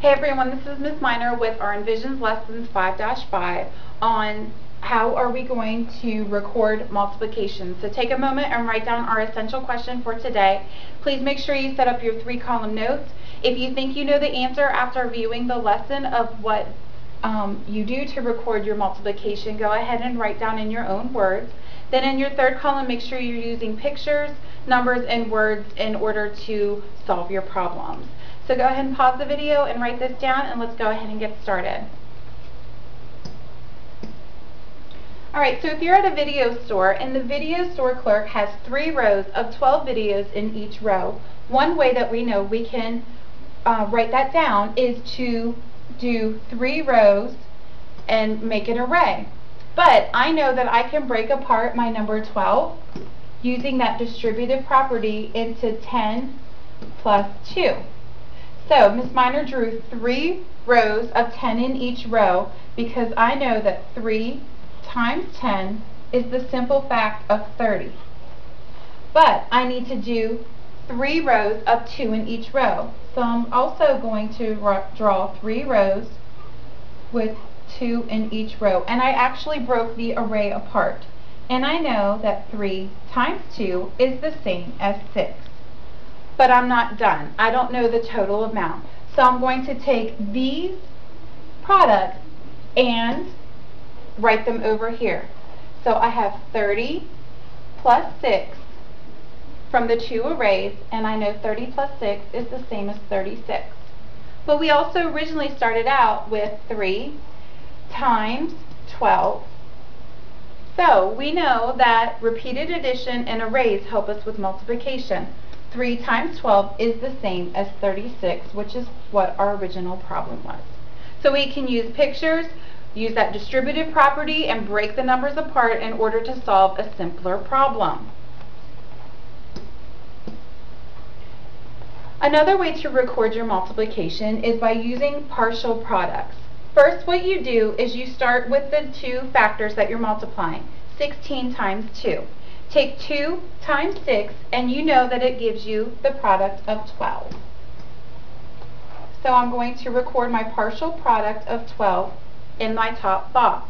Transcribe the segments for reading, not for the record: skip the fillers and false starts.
Hey everyone, this is Ms. Miner with our Envisions Lessons 5-5 on how are we going to record multiplication. So take a moment and write down our essential question for today. Please make sure you set up your 3-column notes. If you think you know the answer after viewing the lesson of what you do to record your multiplication, go ahead and write down in your own words. Then in your 3rd column, make sure you're using pictures, numbers, and words in order to solve your problems. So go ahead and pause the video and write this down, and let's go ahead and get started. Alright, so if you're at a video store and the video store clerk has 3 rows of 12 videos in each row, one way that we know we can write that down is to do 3 rows and make an array. But I know that I can break apart my number 12 using that distributive property into 10 plus 2. So Ms. Miner drew 3 rows of 10 in each row because I know that 3 times 10 is the simple fact of 30. But I need to do 3 rows of 2 in each row. So I'm also going to draw 3 rows with 2 in each row. And I actually broke the array apart. And I know that 3 times 2 is the same as 6. But I'm not done. I don't know the total amount. So I'm going to take these products and write them over here. So I have 30 plus 6 from the 2 arrays, and I know 30 plus 6 is the same as 36. But we also originally started out with 3 times 12. So we know that repeated addition and arrays help us with multiplication. 3 times 12 is the same as 36, which is what our original problem was. So we can use pictures, use that distributive property, and break the numbers apart in order to solve a simpler problem. Another way to record your multiplication is by using partial products. First, what you do is you start with the 2 factors that you're multiplying, 16 times 2. Take 2 times 6, and you know that it gives you the product of 12. So I'm going to record my partial product of 12 in my top box.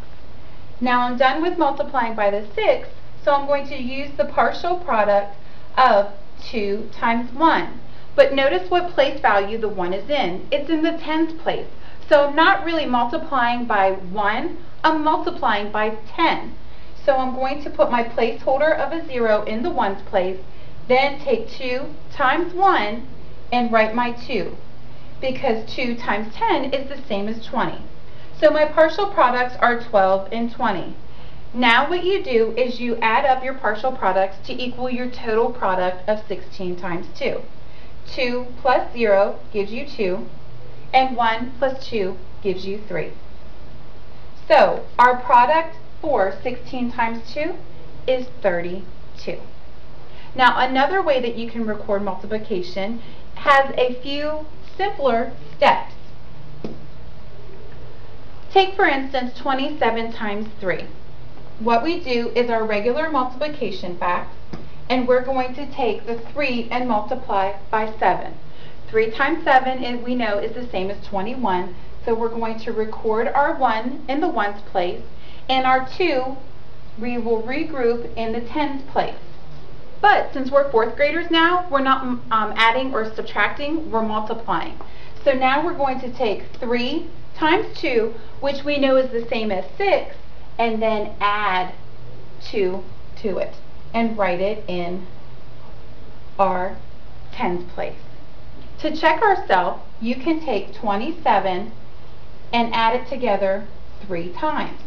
Now I'm done with multiplying by the 6, so I'm going to use the partial product of 2 times 1. But notice what place value the 1 is in. It's in the tens place. So I'm not really multiplying by 1, I'm multiplying by 10. So I'm going to put my placeholder of a 0 in the ones place, then take 2 times 1 and write my 2. Because 2 times 10 is the same as 20. So my partial products are 12 and 20. Now what you do is you add up your partial products to equal your total product of 16 times 2. 2 plus 0 gives you 2, and 1 plus 2 gives you 3. So our product for 16 times 2 is 32. Now another way that you can record multiplication has a few simpler steps. Take for instance 27 times 3. What we do is our regular multiplication facts, and we're going to take the 3 and multiply by 7. 3 times 7 is, we know, is the same as 21, so we're going to record our 1 in the ones place, and our 2 we will regroup in the tens place. But since we're 4th graders now, we're not adding or subtracting, we're multiplying. So now we're going to take 3 times 2, which we know is the same as 6, and then add 2 to it and write it in our tens place. To check ourselves, you can take 27 and add it together 3 times.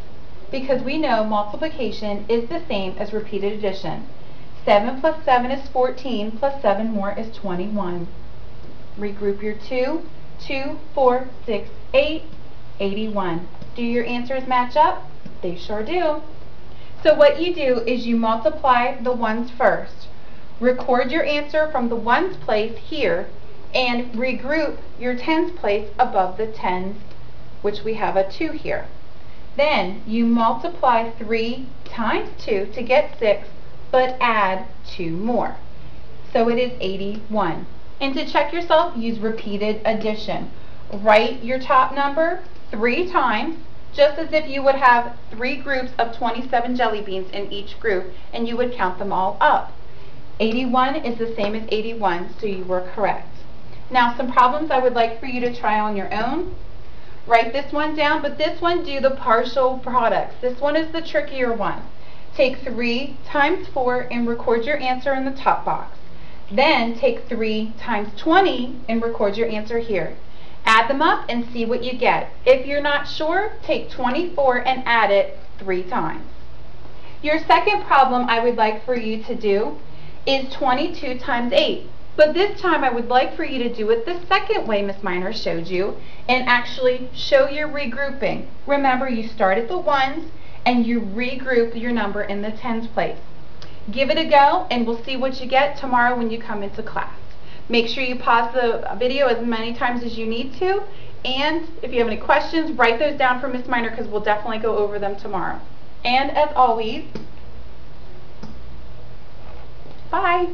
Because we know multiplication is the same as repeated addition. 7 plus 7 is 14, plus 7 more is 21. Regroup your 2, 2, 4, 6, 8, 81. Do your answers match up? They sure do. So what you do is you multiply the ones first. Record your answer from the ones place here, and regroup your tens place above the tens, which we have a 2 here. Then you multiply 3 times 2 to get 6, but add 2 more. So it is 81. And to check yourself, use repeated addition. Write your top number 3 times, just as if you would have 3 groups of 27 jelly beans in each group, and you would count them all up. 81 is the same as 81, so you were correct. Now, some problems I would like for you to try on your own. Write this one down, but this one do the partial products. This one is the trickier one. Take 3 times 4 and record your answer in the top box. Then take 3 times 20 and record your answer here. Add them up and see what you get. If you're not sure, take 24 and add it 3 times. Your second problem I would like for you to do is 22 times 8. But this time I would like for you to do it the second way Miss Miner showed you and actually show your regrouping. Remember, you start at the ones and you regroup your number in the tens place. Give it a go and we'll see what you get tomorrow when you come into class. Make sure you pause the video as many times as you need to, and if you have any questions, write those down for Miss Miner because we'll definitely go over them tomorrow. And as always, bye!